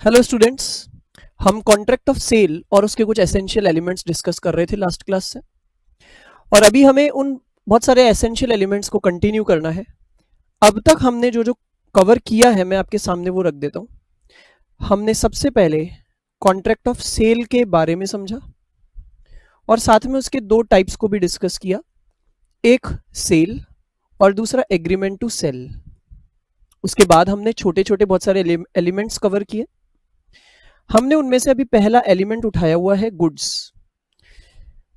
Hello students. हम contract of cell और उसके कुछ एसेंशियल एलिमेंट्स डिस्कस कर रहे थे लास्ट क्लास से, और अभी हमें उन बहुत सारे एसेंशियल एलिमेंट्स को कंटिन्यू करना है। अब तक हमने जो जो कवर किया है मैं आपके सामने वो रख देता हूँ। हमने सबसे पहले कॉन्ट्रैक्ट ऑफ सेल के बारे में समझा और साथ में उसके दो टाइप्स को भी डिस्कस किया, एक सेल और दूसरा एग्रीमेंट टू सेल। उसके बाद हमने छोटे छोटे बहुत सारे एलिमेंट्स कवर किए। हमने उनमें से अभी पहला एलिमेंट उठाया हुआ है गुड्स।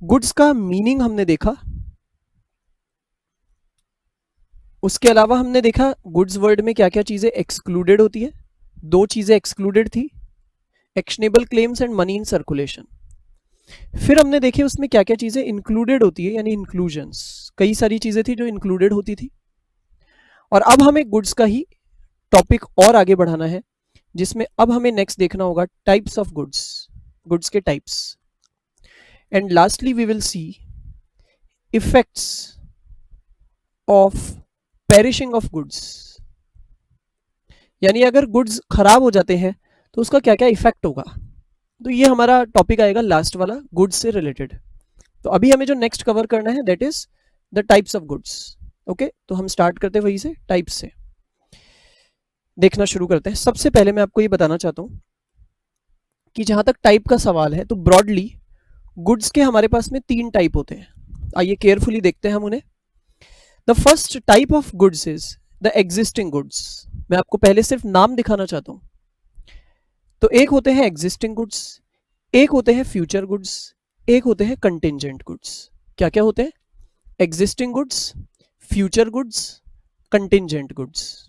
गुड्स का मीनिंग हमने देखा। उसके अलावा हमने देखा गुड्स वर्ड में क्या क्या चीजें एक्सक्लूडेड होती है। दो चीजें एक्सक्लूडेड थी, actionable claims and money in circulation. फिर हमने देखे उसमें क्या क्या चीजें इंक्लूडेड होती है, यानी इंक्लूजन्स। कई सारी चीजें थी जो इंक्लूडेड होती थी। और अब हमें गुड्स का ही टॉपिक और आगे बढ़ाना है, जिसमें अब हमें नेक्स्ट देखना होगा टाइप्स ऑफ गुड्स, गुड्स के types. And lastly we will see effects of perishing of goods, यानी अगर गुड्स खराब हो जाते हैं तो उसका क्या क्या इफेक्ट होगा। तो ये हमारा टॉपिक आएगा लास्ट वाला, गुड्स से रिलेटेड। तो अभी हमें जो नेक्स्ट कवर करना है that is the types of goods. Okay, तो हम स्टार्ट करते हैं वहीं से, टाइप्स से देखना शुरू करते हैं। सबसे पहले मैं आपको ये बताना चाहता हूं कि जहां तक टाइप का सवाल है तो ब्रॉडली गुड्स के हमारे पास में तीन टाइप होते हैं। आइए केयरफुली देखते हैं हम उन्हें। The first type of goods is the existing goods. मैं आपको पहले सिर्फ नाम दिखाना चाहता हूं। तो एक होते हैं एग्जिस्टिंग गुड्स, एक होते हैं फ्यूचर गुड्स, एक होते हैं कंटिंजेंट गुड्स। क्या क्या होते हैं? Existing goods, future goods, contingent goods.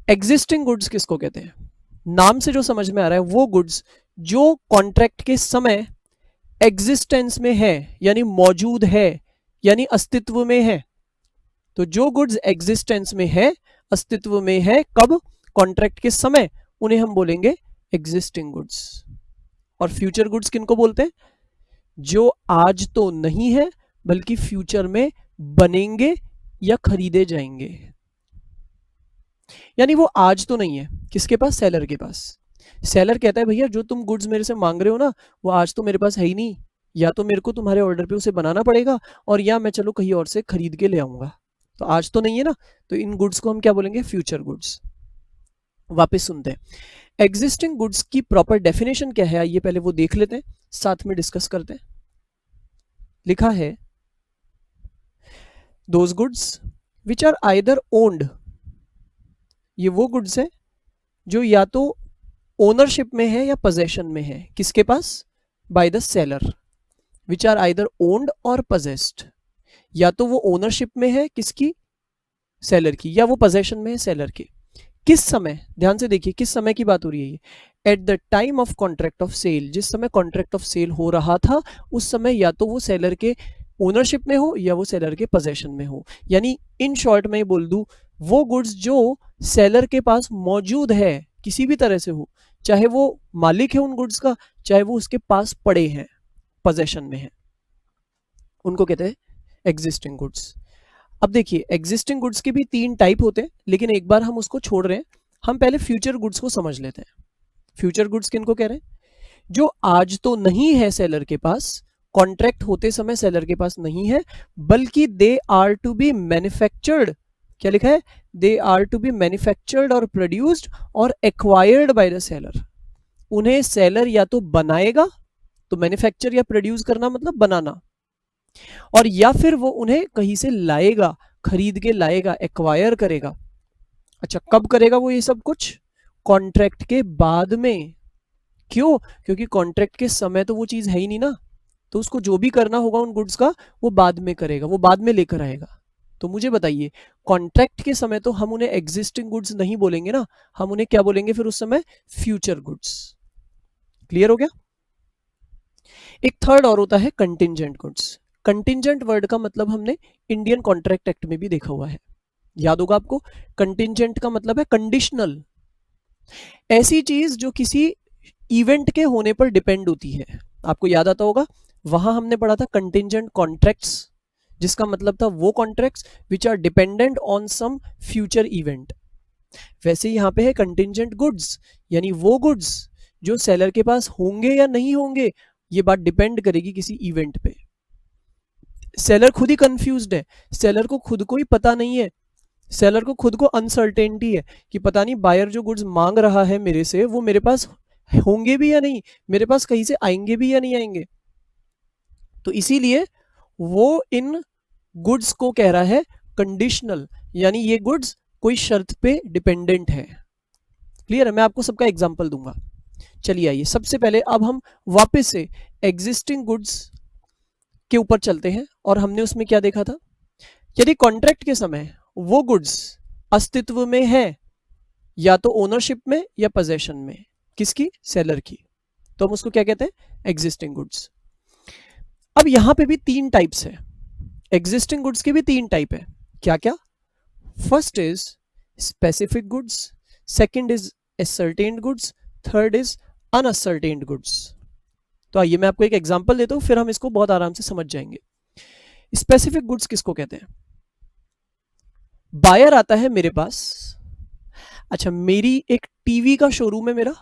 Existing goods किसको कहते हैं? नाम से जो समझ में आ रहा है वो गुड्स जो कॉन्ट्रैक्ट के समय एग्जिस्टेंस में है, यानी मौजूद है, यानी अस्तित्व में है। तो जो गुड्स एग्जिस्टेंस में है, अस्तित्व में है, कब? कॉन्ट्रैक्ट के समय, उन्हें हम बोलेंगे एग्जिस्टिंग गुड्स। और फ्यूचर गुड्स किनको बोलते हैं? जो आज तो नहीं है बल्कि फ्यूचर में बनेंगे या खरीदे जाएंगे। यानी वो आज तो नहीं है, किसके पास? सेलर के पास। सेलर कहता है भैया जो तुम गुड्स मेरे से मांग रहे हो ना, वो आज तो मेरे पास है ही नहीं, या तो मेरे को तुम्हारे ऑर्डर पे उसे बनाना पड़ेगा, और या मैं चलो कहीं और से खरीद के ले आऊंगा। तो आज तो नहीं है ना, तो इन गुड्स को हम क्या बोलेंगे? Future goods. वापस सुनते हैं एग्जिस्टिंग गुड्स की प्रॉपर डेफिनेशन क्या है। आइए पहले वो देख लेते हैं, साथ में डिस्कस करते हैं। लिखा है those goods which are either owned. ये वो गुड्स है जो या तो ओनरशिप में है या पोजेशन में है। किसके पास? By the seller. Which are either owned और पोजेस्ड। या तो वो ओनरशिप में है किसकी? सेलर की, या वो पोजेशन में है सेलर के। किस समय? ध्यान से देखिए किस समय की बात हो रही है ये। At the time of contract of sale. जिस समय कॉन्ट्रैक्ट ऑफ सेल हो रहा था उस समय या तो वो सेलर के ओनरशिप में हो या वो सेलर के पोजेशन में हो। यानी इन शॉर्ट में बोल दूं, वो गुड्स जो सेलर के पास मौजूद है किसी भी तरह से हो, चाहे वो मालिक है उन गुड्स का, चाहे वो उसके पास पड़े हैं, पोजेशन में है, उनको कहते हैं एग्जिस्टिंग गुड्स। अब देखिए एग्जिस्टिंग गुड्स के भी तीन टाइप होते हैं, लेकिन एक बार हम उसको छोड़ रहे हैं। हम पहले फ्यूचर गुड्स को समझ लेते हैं। फ्यूचर गुड्स किनको कह रहे हैं? जो आज तो नहीं है सेलर के पास, कॉन्ट्रैक्ट होते समय सेलर के पास नहीं है, बल्कि they are to be manufactured. क्या लिखा है? They are to be manufactured और प्रोड्यूस्ड और एक्वायर्ड बाय द सेलर। उन्हें सेलर या तो बनाएगा, तो मैन्युफैक्चर या प्रोड्यूस करना मतलब बनाना, और या फिर वो उन्हें कहीं से लाएगा, खरीद के लाएगा, एक्वायर करेगा। अच्छा, कब करेगा वो ये सब कुछ? कॉन्ट्रैक्ट के बाद में। क्यों? क्योंकि कॉन्ट्रैक्ट के समय तो वो चीज है ही नहीं ना, तो उसको जो भी करना होगा उन गुड्स का वो बाद में करेगा, वो बाद में लेकर आएगा। तो मुझे बताइए, कॉन्ट्रैक्ट के समय तो हम उन्हें एग्जिस्टिंग गुड्स नहीं बोलेंगे ना, हम उन्हें क्या बोलेंगे फिर उस समय? Future goods. क्लियर हो गया? एक थर्ड और होता है कंटिंजेंट गुड्स। कंटिंजेंट वर्ड का मतलब हमने इंडियन कॉन्ट्रैक्ट एक्ट में भी देखा हुआ है, याद होगा आपको। कंटिंजेंट का मतलब है कंडीशनल, ऐसी चीज जो किसी इवेंट के होने पर डिपेंड होती है। आपको याद आता होगा वहां हमने पढ़ा था कंटिंजेंट कॉन्ट्रैक्ट्स, जिसका मतलब था वो contracts which are dependent on some future event. वैसे यहाँ पे है कंटिंजेंट गुड्स, यानी वो गुड्स जो सेलर के पास होंगे या नहीं होंगे, ये बात डिपेंड करेगी किसी इवेंट पे। सेलर खुद ही कंफ्यूज्ड है, सेलर को खुद को ही पता नहीं है, सेलर को खुद को अनसर्टेनिटी है कि पता नहीं बायर जो गुड्स मांग रहा है मेरे से वो मेरे पास होंगे भी या नहीं, मेरे पास कहीं से आएंगे भी या नहीं आएंगे। तो इसीलिए वो इन गुड्स को कह रहा है कंडीशनल, यानी ये गुड्स कोई शर्त पे डिपेंडेंट है। क्लियर है? मैं आपको सबका एग्जांपल दूंगा। चलिए आइए, सबसे पहले अब हम वापस से एग्जिस्टिंग गुड्स के ऊपर चलते हैं, और हमने उसमें क्या देखा था, यदि कॉन्ट्रैक्ट के समय वो गुड्स अस्तित्व में है या तो ओनरशिप में या पोजेशन में, किसकी? सेलर की, तो हम उसको क्या कहते हैं? Existing goods. अब यहां पे भी तीन टाइप्स है, एग्जिस्टिंग गुड्स के भी तीन टाइप है। क्या क्या? First is specific goods, second is ascertained goods, third is unascertained goods. तो आइए मैं आपको एक एग्जांपल देता हूं, फिर हम इसको बहुत आराम से समझ जाएंगे। स्पेसिफिक गुड्स किसको कहते हैं? बायर आता है मेरे पास, अच्छा मेरी एक टीवी का शोरूम है मेरा,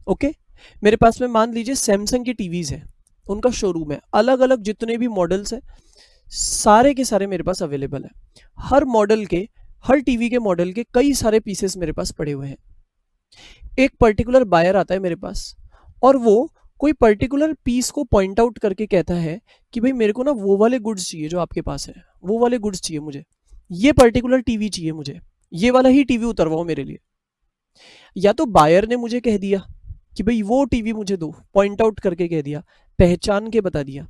ओके, मेरे पास में मान लीजिए सैमसंग की टीवीज है, उनका शोरूम है, अलग अलग जितने भी मॉडल्स हैं सारे के सारे मेरे पास अवेलेबल है। हर मॉडल के, हर टीवी के मॉडल के कई सारे पीसेस मेरे पास पड़े हुए हैं। एक पर्टिकुलर बायर आता है मेरे पास और वो कोई पर्टिकुलर पीस को पॉइंट आउट करके कहता है कि भाई मेरे को ना वो वाले गुड्स चाहिए जो आपके पास है, वो वाले गुड्स चाहिए मुझे, ये पर्टिकुलर टीवी चाहिए मुझे, ये वाला ही टीवी उतरवाओ मेरे लिए। या तो बायर ने मुझे कह दिया कि भाई वो टीवी मुझे दो, पॉइंट आउट करके कह दिया, पहचान के बता दिया।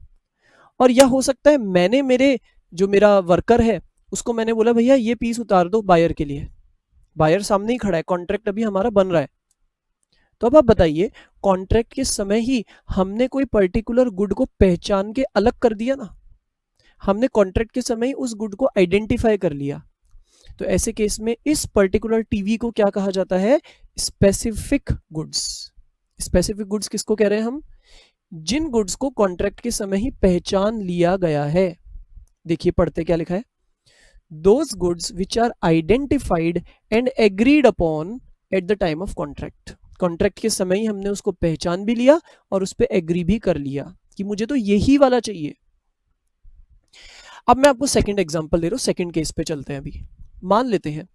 और यह हो सकता है मैंने मेरे जो मेरा वर्कर है उसको मैंने बोला भैया ये पीस उतार दो बायर के लिए, बायर सामने ही खड़ा है, कॉन्ट्रैक्ट अभी हमारा बन रहा है। तो अब आप बताइए, कॉन्ट्रैक्ट के समय ही हमने कोई पर्टिकुलर गुड को पहचान के अलग कर दिया ना, हमने कॉन्ट्रैक्ट के समय ही उस गुड को आइडेंटिफाई कर लिया। तो ऐसे केस में इस पर्टिकुलर टीवी को क्या कहा जाता है? Specific goods. स्पेसिफिक गुड्स किसको कह रहे हैं हम? जिन गुड्स को कॉन्ट्रैक्ट के समय ही पहचान लिया गया है। देखिए पढ़ते क्या लिखा है, those goods which are identified and agreed upon at the time of contract. Contract के समय ही हमने उसको पहचान भी लिया और उस पर एग्री भी कर लिया कि मुझे तो यही वाला चाहिए। अब मैं आपको सेकंड एग्जांपल दे रहा हूं, सेकंड केस पे चलते हैं। अभी मान लेते हैं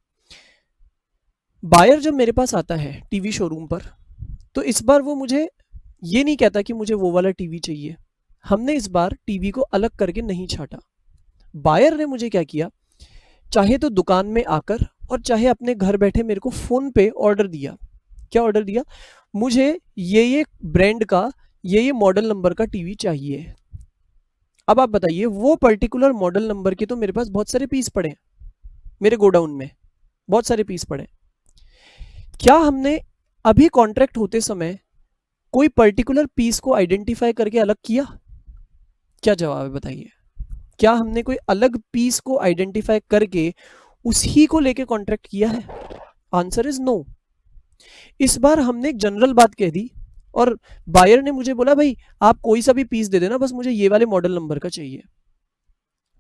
बायर जब मेरे पास आता है टीवी शोरूम पर, तो इस बार वो मुझे ये नहीं कहता कि मुझे वो वाला टीवी चाहिए, हमने इस बार टीवी को अलग करके नहीं छाटा। बायर ने मुझे क्या किया, चाहे तो दुकान में आकर और चाहे अपने घर बैठे मेरे को फोन पे ऑर्डर दिया। क्या ऑर्डर दिया? मुझे ये ब्रांड का ये मॉडल नंबर का टीवी चाहिए। अब आप बताइए, वो पर्टिकुलर मॉडल नंबर के तो मेरे पास बहुत सारे पीस पड़े हैं, मेरे गोडाउन में बहुत सारे पीस पड़े। क्या हमने अभी कॉन्ट्रैक्ट होते समय कोई पर्टिकुलर पीस को आइडेंटिफाई करके अलग किया? क्या जवाब है बताइए? क्या हमने कोई अलग पीस को आइडेंटिफाई करके उसी को लेके कॉन्ट्रैक्ट किया है? Answer is no. इस बार हमने एक जनरल बात कह दी और बायर ने मुझे बोला भाई आप कोई सा भी पीस दे देना, बस मुझे ये वाले मॉडल नंबर का चाहिए।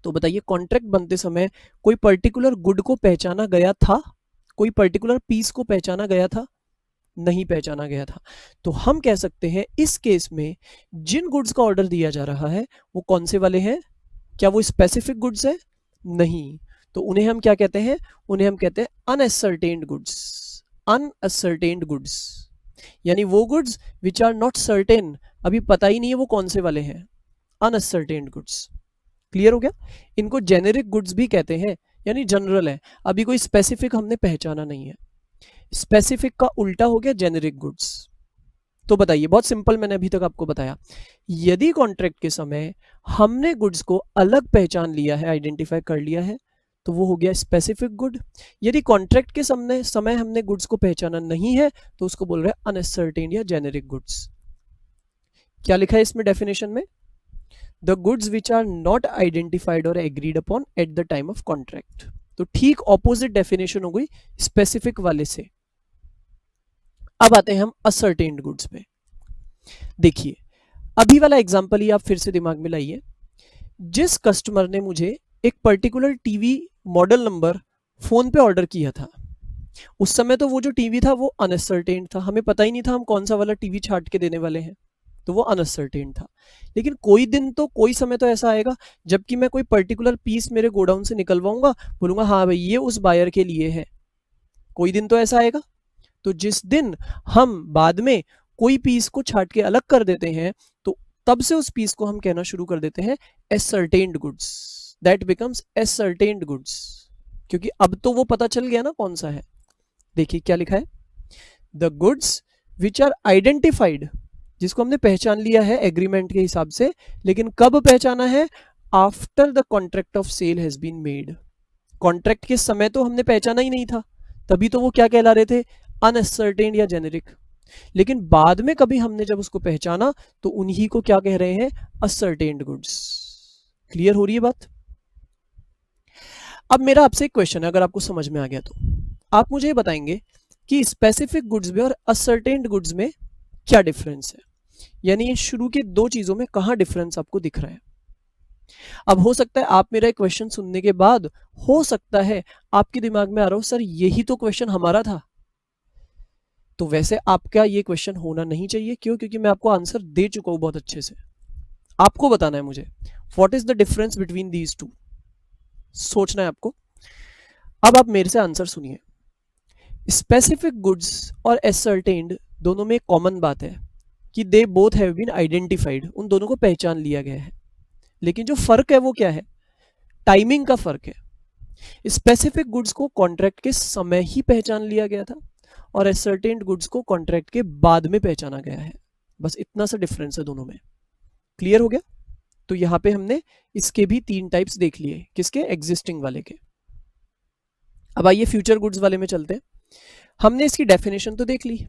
तो बताइए कॉन्ट्रैक्ट बनते समय कोई पर्टिकुलर गुड को पहचाना गया था? कोई पर्टिकुलर पीस को पहचाना गया था? नहीं पहचाना गया था। तो हम कह सकते हैं इस केस में जिन गुड्स का ऑर्डर दिया जा रहा है वो कौन से वाले हैं? क्या वो स्पेसिफिक गुड्स है? नहीं। तो उन्हें हम क्या कहते हैं? उन्हें हम कहते हैं अनअसर्टेन्ड गुड्स। अनअसर्टेन्ड गुड्स यानी वो goods which are not certain, अभी पता ही नहीं है वो कौन से वाले हैं, अनअसर्टेन्ड गुड्स। क्लियर हो गया? इनको जेनेरिक गुड्स भी कहते हैं, यानी जनरल है, अभी कोई स्पेसिफिक हमने पहचाना नहीं है। स्पेसिफिक का उल्टा हो गया जेनेरिक गुड्स। तो बताइए, बहुत सिंपल, मैंने अभी तक आपको बताया, यदि कॉन्ट्रैक्ट के समय हमने गुड्स को अलग पहचान लिया है, आइडेंटिफाई कर लिया है, तो वो हो गया स्पेसिफिक गुड। यदि कॉन्ट्रैक्ट के समय हमने गुड्स को पहचाना नहीं है तो उसको बोल रहे हैं अनसर्टेन या जेनेरिक गुड्स। क्या लिखा है इसमें डेफिनेशन में? The goods which are not identified और agreed upon at the time of contract. तो ठीक ऑपोजिट डेफिनेशन हो गई स्पेसिफिक वाले से। अब आते हैं हम असर्टेन्ड गुड्स पे। देखिए अभी वाला एग्जांपल ही आप फिर से दिमाग में लाइए। जिस कस्टमर ने मुझे एक particular TV model number phone पे ऑर्डर किया था, उस समय तो वो जो टीवी था वो अनसर्टेन था, हमें पता ही नहीं था हम कौन सा वाला टीवी छाट के देने वाले हैं, तो वो अनसर्टेन था। लेकिन कोई दिन तो कोई समय तो ऐसा आएगा जबकि मैं कोई पर्टिकुलर पीस मेरे गोडाउन से निकलवाऊंगा, बोलूंगा हाँ भाई ये उस बायर के लिए है, कोई दिन तो ऐसा आएगा। तो जिस दिन हम बाद में कोई पीस को छाट के अलग कर देते हैं, तो तब से उस पीस को हम कहना शुरू कर देते हैं एसर्टेन्ड गुड्स, दैट बिकम्स एसर्टेन्ड गुड्स, क्योंकि अब तो वो पता चल गया ना कौन सा है। देखिए क्या लिखा है, the goods which are identified, जिसको हमने पहचान लिया है एग्रीमेंट के हिसाब से, लेकिन कब पहचाना है, after the contract of sale has been made. Contract के समय तो हमने पहचाना ही नहीं था, तभी तो वो क्या कहला रहे थे, अनसर्टेन या जेनेरिक। लेकिन बाद में कभी हमने जब उसको पहचाना तो उन्हीं को क्या कह रहे हैं, असर्टेन्ड गुड्स। क्लियर हो रही है बात। अब मेरा आपसे एक क्वेश्चन है, अगर आपको समझ में आ गया तो आप मुझे बताएंगे कि स्पेसिफिक गुड्स में और असर्टेन्ड गुड्स में क्या डिफरेंस है, यानी शुरू के दो चीजों में कहां डिफरेंस आपको दिख रहा है। अब हो सकता है आप मेरा एक क्वेश्चन सुनने के बाद हो सकता है आपके दिमाग में आ रहा हो, सर यही तो क्वेश्चन हमारा था। तो वैसे आपका ये क्वेश्चन होना नहीं चाहिए, क्यों, क्योंकि मैं आपको आंसर दे चुका हूं बहुत अच्छे से। आपको बताना है मुझे what is the difference between these two, सोचना है आपको। अब आप मेरे से आंसर सुनिए। स्पेसिफिक गुड्स और एसर्टेन्ड दोनों में एक कॉमन बात है कि they both have been identified, उन दोनों को पहचान लिया गया है। लेकिन जो फर्क है वो क्या है, टाइमिंग का फर्क है। स्पेसिफिक गुड्स को कॉन्ट्रैक्ट के समय ही पहचान लिया गया था और एसर्टेन्ड गुड्स को कॉन्ट्रैक्ट के बाद में पहचाना गया है, बस इतना सा डिफरेंस है दोनों में। क्लियर हो गया। तो यहां पे हमने इसके भी तीन टाइप्स देख लिए, किसके, एग्जिस्टिंग वाले के। अब आइए फ्यूचर गुड्स वाले में चलते हैं। हमने इसकी डेफिनेशन तो देख ली,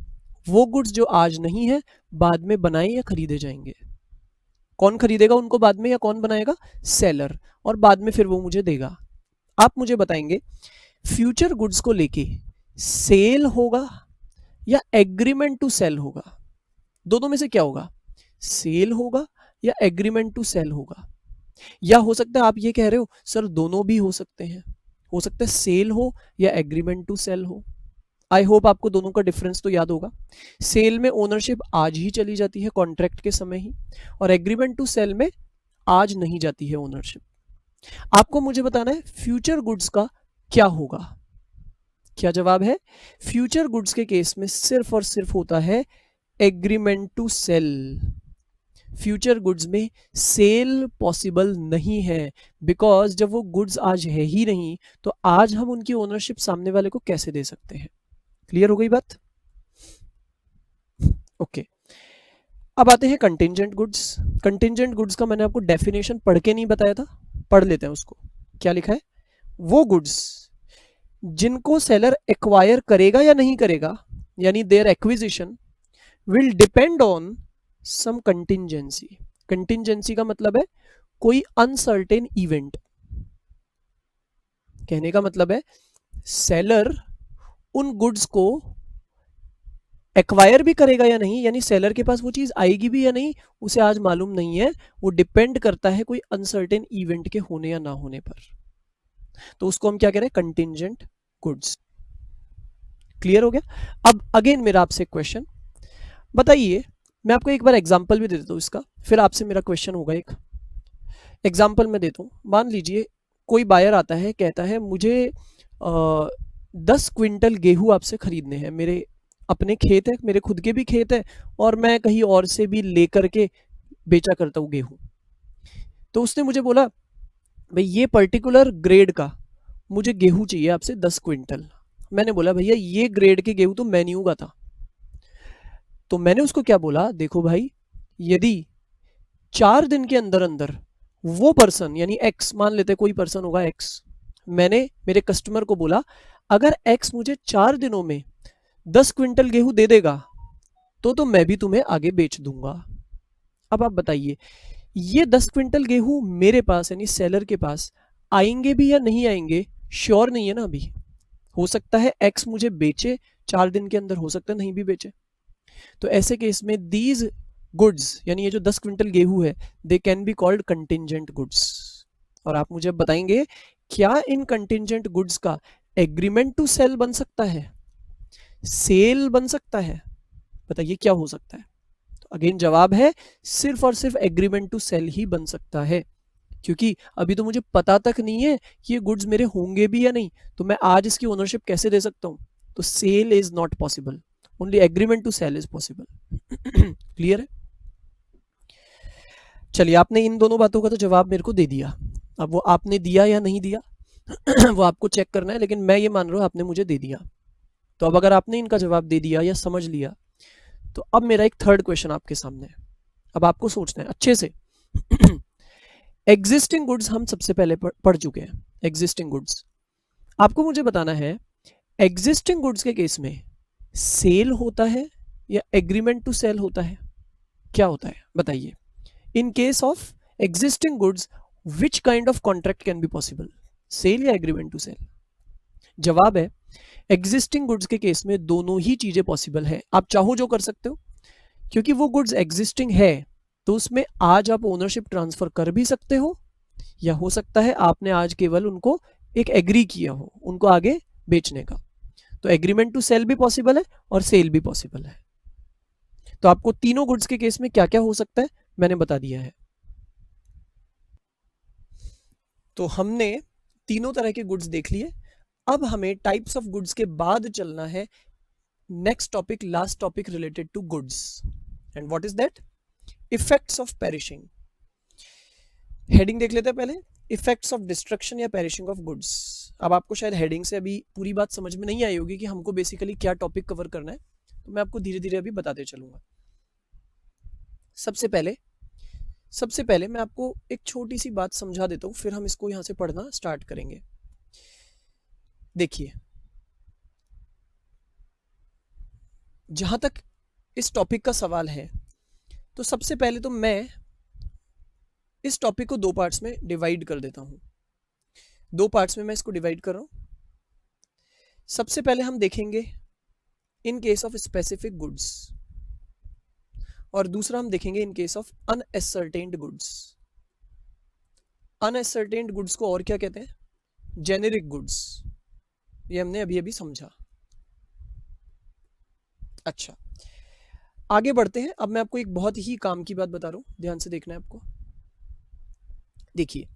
वो गुड्स जो आज नहीं है बाद में बनाए या खरीदे जाएंगे। कौन खरीदेगा उनको बाद में, या कौन बनाएगा, सेलर, और बाद में फिर वो मुझे देगा। आप मुझे बताएंगे फ्यूचर गुड्स को लेके सेल होगा या एग्रीमेंट टू सेल होगा, दोनों में से क्या होगा, सेल होगा या एग्रीमेंट टू सेल होगा। या हो सकता है आप ये कह रहे हो सर दोनों भी हो सकते हैं, हो सकता है सेल हो या एग्रीमेंट टू सेल हो। आई होप आपको दोनों का डिफरेंस तो याद होगा। सेल में ओनरशिप आज ही चली जाती है कॉन्ट्रैक्ट के समय ही, और एग्रीमेंट टू सेल में आज नहीं जाती है ओनरशिप। आपको मुझे बताना है फ्यूचर गुड्स का क्या होगा। क्या जवाब है, फ्यूचर गुड्स के केस में सिर्फ और सिर्फ होता है agreement to sell. Future goods में सेल पॉसिबल नहीं है, बिकॉज जब वो गुड्स आज है ही नहीं तो आज हम उनकी ओनरशिप सामने वाले को कैसे दे सकते हैं। क्लियर हो गई बात। ओके अब आते हैं कंटिंजेंट गुड्स। कंटिंजेंट गुड्स का मैंने आपको डेफिनेशन पढ़ के नहीं बताया था, पढ़ लेते हैं उसको। क्या लिखा है, वो गुड्स जिनको सेलर एक्वायर करेगा या नहीं करेगा, यानी their acquisition will depend on some contingency. Contingency का मतलब है कोई अनसर्टेन इवेंट। कहने का मतलब है सेलर उन गुड्स को एक्वायर भी करेगा या नहीं, यानी सेलर के पास वो चीज आएगी भी या नहीं उसे आज मालूम नहीं है, वो डिपेंड करता है कोई अनसर्टेन इवेंट के होने या ना होने पर। तो उसको हम क्या कह रहे हैं, कंटिंजेंट गुड्स। क्लियर हो गया। अब अगेन मेरा आपसे क्वेश्चन, बताइए, मैं आपको एक बार एग्जांपल भी दे देता हूँ इसका, फिर आपसे मेरा क्वेश्चन होगा। एक एग्जांपल मैं देता हूँ। मान लीजिए कोई बायर आता है, कहता है मुझे 10 क्विंटल गेहूं आपसे खरीदने हैं, मेरे अपने खेत है, मेरे खुद के भी खेत है और मैं कहीं और से भी लेकर के बेचा करता हूँ गेहूं। तो उसने मुझे बोला भाई ये पर्टिकुलर ग्रेड का मुझे गेहूं चाहिए आपसे 10 क्विंटल। मैंने बोला भैया ये ग्रेड के गेहूं तो मैन्यू का था। तो मैंने उसको क्या बोला, देखो भाई यदि 4 दिन के अंदर अंदर वो पर्सन, यानी एक्स, मान लेते कोई पर्सन होगा एक्स, मैंने मेरे कस्टमर को बोला अगर एक्स मुझे 4 दिनों में 10 क्विंटल गेहूं दे देगा तो मैं भी तुम्हें आगे बेच दूंगा। अब आप बताइए ये 10 क्विंटल गेहूं मेरे पास यानी सेलर के पास आएंगे भी या नहीं आएंगे, श्योर नहीं है ना अभी। हो सकता है एक्स मुझे बेचे 4 दिन के अंदर, हो सकता है नहीं भी बेचे। तो ऐसे केस में दीज गुड्स, यानी ये जो 10 क्विंटल गेहूं है, they can be called contingent goods. और आप मुझे बताएंगे क्या इन कंटिंजेंट गुड्स का एग्रीमेंट टू सेल बन सकता है, सेल बन सकता है, बताइए क्या हो सकता है? तो अगेन जवाब है सिर्फ और सिर्फ एग्रीमेंट टू सेल ही बन सकता है, क्योंकि अभी तो मुझे पता तक नहीं है कि ये गुड्स मेरे होंगे भी या नहीं, तो मैं आज इसकी ओनरशिप कैसे दे सकता हूं? तो sale is not possible, only agreement to sell is possible. Clear है? चलिए, आपने इन दोनों बातों का तो जवाब मेरे को दे दिया, अब वो आपने दिया या नहीं दिया वो आपको चेक करना है, लेकिन मैं ये मान रहा हूँ आपने मुझे दे दिया। तो अब अगर आपने इनका जवाब दे दिया या समझ लिया, तो अब मेरा एक थर्ड क्वेश्चन आपके सामने है। अब आपको सोचना है अच्छे से। एग्जिस्टिंग गुड्स हम सबसे पहले पढ़ चुके हैं। एग्जिस्टिंग गुड्स, आपको मुझे बताना है एग्जिस्टिंग गुड्स के केस में सेल होता है या एग्रीमेंट टू सेल होता है? क्या होता है बताइए? In case of existing goods which kind of contract can be possible, sale या एग्रीमेंट टू सेल? जवाब है एग्जिस्टिंग गुड्स के केस में दोनों ही चीजें पॉसिबल है। आप चाहो जो कर सकते हो, क्योंकि वो गुड्स एग्जिस्टिंग है तो उसमें आज आप ओनरशिप ट्रांसफर कर भी सकते हो, या हो सकता है आपने आज केवल उनको एक एग्री किया हो उनको आगे बेचने का। तो एग्रीमेंट टू सेल भी पॉसिबल है और सेल भी पॉसिबल है। तो आपको तीनों गुड्स के केस में क्या क्या हो सकता है मैंने बता दिया है। तो हमने तीनों तरह के गुड्स देख लिए। अब हमें टाइप्स ऑफ गुड्स के बाद चलना है next topic, last topic related to goods, and what is that? Effects of perishing. Heading देख लेते हैं पहले, इफेक्ट्स ऑफ डिस्ट्रक्शन या पेरिशिंग ऑफ गुड्स। अब आपको शायद हेडिंग से अभी पूरी बात समझ में नहीं आई होगी कि हमको बेसिकली क्या टॉपिक कवर करना है, तो मैं आपको धीरे धीरे अभी बताते चलूंगा। सबसे पहले मैं आपको एक छोटी सी बात समझा देता हूं, फिर हम इसको यहां से पढ़ना स्टार्ट करेंगे। देखिए, जहां तक इस टॉपिक का सवाल है, तो सबसे पहले तो मैं इस टॉपिक को दो पार्ट्स में डिवाइड कर देता हूं। दो पार्ट्स में मैं इसको डिवाइड कर रहा हूं। सबसे पहले हम देखेंगे in case of specific goods, और दूसरा हम देखेंगे in case of unascertained goods. Unascertained goods को और क्या कहते हैं? Generic goods. ये हमने अभी अभी समझा। अच्छा, आगे बढ़ते हैं। अब मैं आपको एक बहुत ही काम की बात बता रहा हूं, ध्यान से देखना है आपको। देखिए,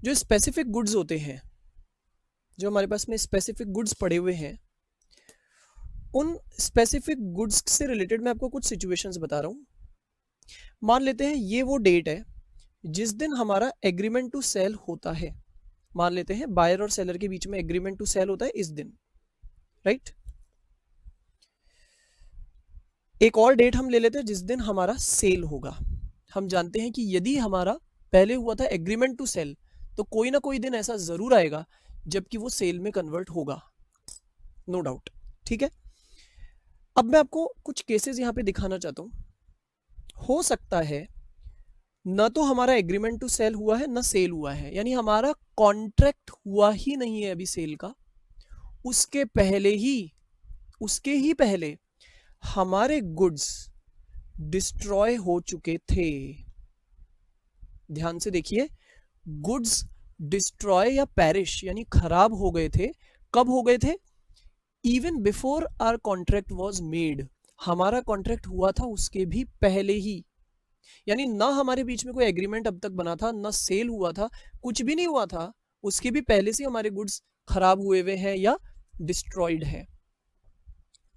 जो स्पेसिफिक गुड्स होते हैं, जो हमारे पास में स्पेसिफिक गुड्स पड़े हुए हैं, उन स्पेसिफिक गुड्स से रिलेटेड मैं आपको कुछ सिचुएशंस बता रहा हूं। मान लेते हैं ये वो डेट है जिस दिन हमारा एग्रीमेंट टू सेल होता है। मान लेते हैं बायर और सेलर के बीच में एग्रीमेंट टू सेल होता है इस दिन, राइट? एक और डेट हम ले लेते हैं जिस दिन हमारा सेल होगा। हम जानते हैं कि यदि हमारा पहले हुआ था एग्रीमेंट टू सेल, तो कोई ना कोई दिन ऐसा जरूर आएगा जबकि वो सेल में कन्वर्ट होगा, नो डाउट। ठीक है, अब मैं आपको कुछ केसेस यहां पे दिखाना चाहता हूं। हो सकता है न तो हमारा एग्रीमेंट टू सेल हुआ है, न सेल हुआ है, यानी हमारा कॉन्ट्रैक्ट हुआ ही नहीं है अभी सेल का। उसके ही पहले हमारे गुड्स डिस्ट्रॉय हो चुके थे। ध्यान से देखिए, गुड्स डिस्ट्रॉय या पेरिश यानी खराब हो गए थे। कब हो गए थे? Even before our contract was made. हमारा कॉन्ट्रैक्ट हुआ था उसके भी पहले ही, यानी ना हमारे बीच में कोई एग्रीमेंट अब तक बना था, ना सेल हुआ था, कुछ भी नहीं हुआ था, उसके भी पहले से हमारे गुड्स खराब हुए हुए हैं या डिस्ट्रॉयड है।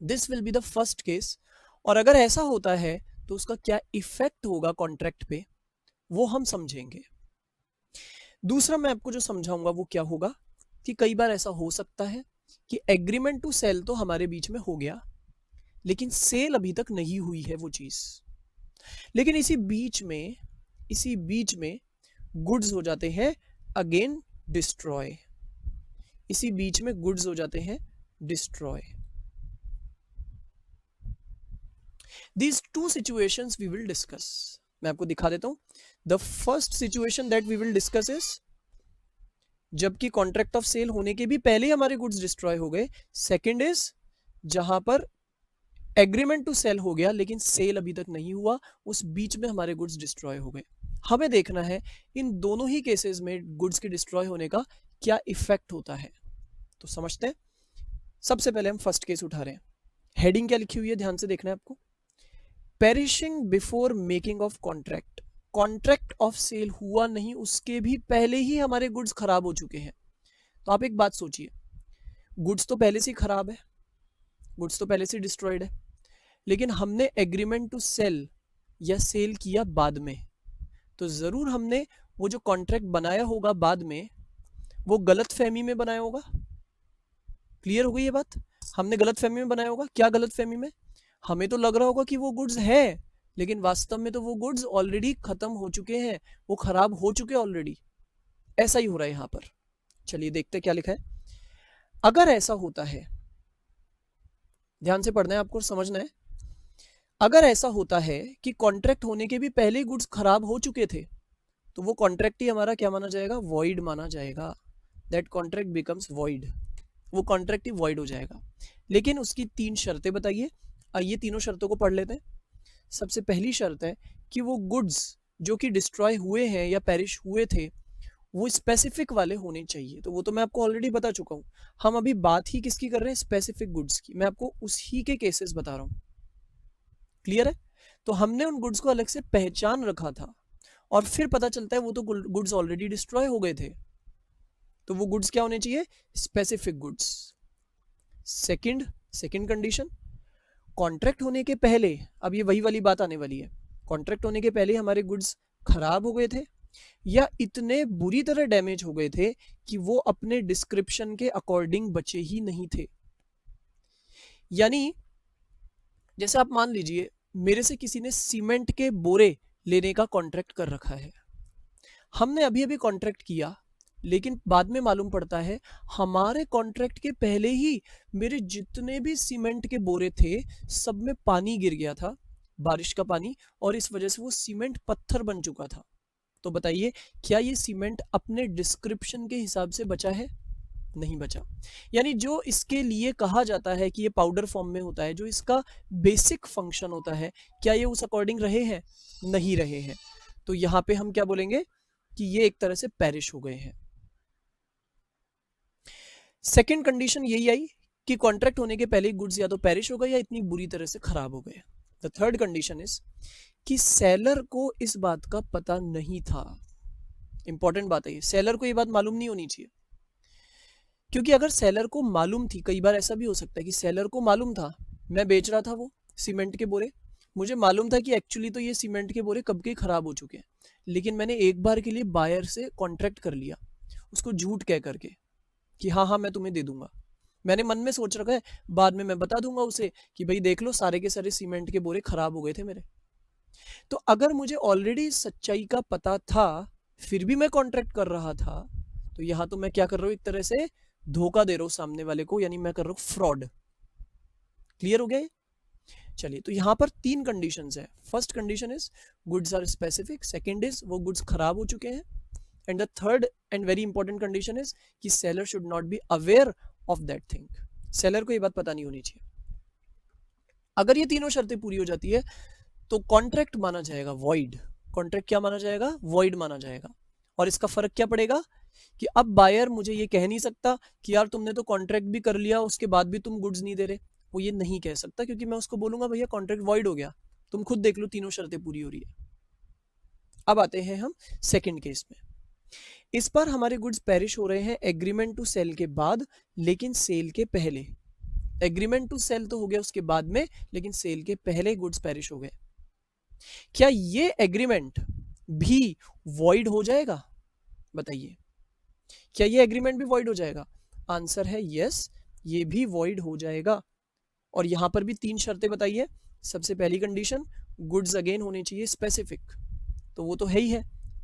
This will be the first case. और अगर ऐसा होता है तो उसका क्या इफेक्ट होगा कॉन्ट्रैक्ट पे, वो हम समझेंगे। दूसरा मैं आपको जो समझाऊंगा वो क्या होगा कि कई बार ऐसा हो सकता है कि एग्रीमेंट टू सेल तो हमारे बीच में हो गया, लेकिन सेल अभी तक नहीं हुई है वो चीज, लेकिन इसी बीच में गुड्स हो जाते हैं अगेन डिस्ट्रॉय। इसी बीच में गुड्स हो जाते हैं destroy. These two situations we will discuss. मैं आपको दिखा देता हूं। The first situation that we will discuss is जबकि कॉन्ट्रैक्ट ऑफ सेल होने के भी पहले ही हमारे गुड्स डिस्ट्रॉय हो गए। सेकंड इज जहां पर एग्रीमेंट टू सेल हो गया लेकिन सेल अभी तक नहीं हुआ, उस बीच में हमारे गुड्स डिस्ट्रॉय हो गए। हमें देखना है इन दोनों ही केसेस में गुड्स के डिस्ट्रॉय होने का क्या इफेक्ट होता है। तो समझते हैं। सबसे पहले हम फर्स्ट केस उठा रहे हैं। हेडिंग क्या लिखी हुई है ध्यान से देखना है आपको। Perishing before making of contract. Contract of sale हुआ नहीं, उसके भी पहले ही हमारे गुड्स खराब हो चुके हैं। तो आप एक बात सोचिए, गुड्स तो पहले से खराब है, गुड्स तो पहले से डिस्ट्रॉयड है, लेकिन हमने एग्रीमेंट टू सेल या सेल किया बाद में, तो जरूर हमने वो जो कॉन्ट्रैक्ट बनाया होगा बाद में, वो गलत फहमी में बनाया होगा। क्लियर हो गई ये बात? हमने गलत फहमी में बनाया होगा। क्या गलत फहमी में? हमें तो लग रहा होगा कि वो गुड्स है, लेकिन वास्तव में तो वो गुड्स ऑलरेडी खत्म हो चुके हैं, वो खराब हो चुके हैं ऑलरेडी। ऐसा ही हो रहा है यहां पर। चलिए देखते क्या लिखा है। अगर ऐसा होता है, ध्यान से पढ़ना है आपको, समझना है। अगर ऐसा होता है कि कॉन्ट्रैक्ट होने के भी पहले ही गुड्स खराब हो चुके थे, तो वो कॉन्ट्रैक्ट ही हमारा क्या माना जाएगा? वॉइड माना जाएगा। That contract becomes void. वो कॉन्ट्रैक्ट ही वॉइड हो जाएगा। लेकिन उसकी 3 शर्तें बताइए। ये तीनों शर्तों को पढ़ लेते हैं। सबसे पहली शर्त है कि वो गुड्स जो कि डिस्ट्रॉय हुए हैं या पेरिश हुए थे, वो स्पेसिफिक वाले होने चाहिए। तो वो तो मैं आपको ऑलरेडी बता चुका हूं। हम अभी बात ही किसकी कर रहे हैं? स्पेसिफिक गुड्स की। मैं आपको उसी के केसेस बता रहा हूं। क्लियर है? तो हमने उन गुड्स को अलग से पहचान रखा था, और फिर पता चलता है वो तो गुड्स ऑलरेडी डिस्ट्रॉय हो गए थे। तो वो गुड्स क्या होने चाहिए? Specific goods. Second condition, contract होने के पहले, अब ये वही वाली बात आने वाली है, कॉन्ट्रैक्ट होने के पहले हमारे गुड्स खराब हो गए थे या इतने बुरी तरह डैमेज हो गए थे कि वो अपने डिस्क्रिप्शन के अकॉर्डिंग बचे ही नहीं थे। यानी जैसे आप मान लीजिए मेरे से किसी ने सीमेंट के बोरे लेने का कॉन्ट्रैक्ट कर रखा है, हमने अभी अभी कॉन्ट्रैक्ट किया, लेकिन बाद में मालूम पड़ता है हमारे कॉन्ट्रैक्ट के पहले ही मेरे जितने भी सीमेंट के बोरे थे सब में पानी गिर गया था, बारिश का पानी, और इस वजह से वो सीमेंट पत्थर बन चुका था। तो बताइए क्या ये सीमेंट अपने डिस्क्रिप्शन के हिसाब से बचा है? नहीं बचा। यानी जो इसके लिए कहा जाता है कि ये पाउडर फॉर्म में होता है, जो इसका बेसिक फंक्शन होता है, क्या ये उस अकॉर्डिंग रहे हैं? नहीं रहे हैं। तो यहां पे हम क्या बोलेंगे कि ये एक तरह से पेरिश हो गए हैं। सेकंड कंडीशन यही आई कि कॉन्ट्रैक्ट होने के पहले गुड्स या तो पेरिश हो गए या इतनी बुरी तरह से खराब हो गए। द थर्ड कंडीशन इज कि सेलर को इस बात का पता नहीं था। इंपॉर्टेंट बात है ये, सेलर को ये बात मालूम नहीं होनी चाहिए, क्योंकि अगर सेलर को मालूम थी, कई बार ऐसा भी हो सकता है कि सेलर को मालूम था, मैं बेच रहा था वो सीमेंट के बोरे, मुझे मालूम था कि एक्चुअली तो ये सीमेंट के बोरे कब के खराब हो चुके हैं, लेकिन मैंने एक बार के लिए बायर से कॉन्ट्रैक्ट कर लिया, उसको झूठ कह करके कि हाँ हाँ मैं तुम्हें दे दूंगा। मैंने मन में सोच रखा है बाद में मैं बता दूंगा उसे कि भाई देख लो सारे के सारे सीमेंट के बोरे खराब हो गए थे मेरे। तो अगर मुझे ऑलरेडी सच्चाई का पता था फिर भी मैं कॉन्ट्रैक्ट कर रहा था, तो यहां तो मैं क्या कर रहा हूं? एक तरह से धोखा दे रहा हूं सामने वाले को, यानी मैं कर रहा हूं फ्रॉड। क्लियर हो गया? चलिए, तो यहां पर 3 कंडीशंस है। First condition is goods are specific, second is वो गुड्स खराब हो चुके हैं, and the third and very important condition is कि seller should not be aware of that thing. Seller को ये बात पता नहीं होनी चाहिए। अगर ये तीनों शर्तें पूरी हो जाती है तो कॉन्ट्रैक्ट माना जाएगा वॉइड। कॉन्ट्रैक्ट क्या माना जाएगा? वॉइड माना जाएगा। और इसका फर्क क्या पड़ेगा कि अब बायर मुझे ये कह नहीं सकता कि यार तुमने तो कॉन्ट्रैक्ट भी कर लिया उसके बाद भी तुम गुड्स नहीं दे रहे। वो ये नहीं कह सकता, क्योंकि मैं उसको बोलूंगा भैया कॉन्ट्रैक्ट वॉइड हो गया, तुम खुद देख लो तीनों शर्तें पूरी हो रही है। अब आते हैं हम सेकंड केस में। इस पर हमारे गुड्स पेरिश हो रहे हैं एग्रीमेंट टू सेल के बाद, लेकिन सेल के पहले। एग्रीमेंट टू सेल तो हो गया उसके बाद में, लेकिन सेल के पहले गुड्स पेरिश हो गए। क्या ये एग्रीमेंट भी वॉइड हो जाएगा? बताइए, क्या ये एग्रीमेंट भी वॉइड हो जाएगा? आंसर है यस, ये भी वॉइड हो जाएगा। और यहां पर भी 3 शर्तें बताइए। सबसे पहली कंडीशन, गुड्स अगेन होने चाहिए स्पेसिफिक, तो वो तो है ही है,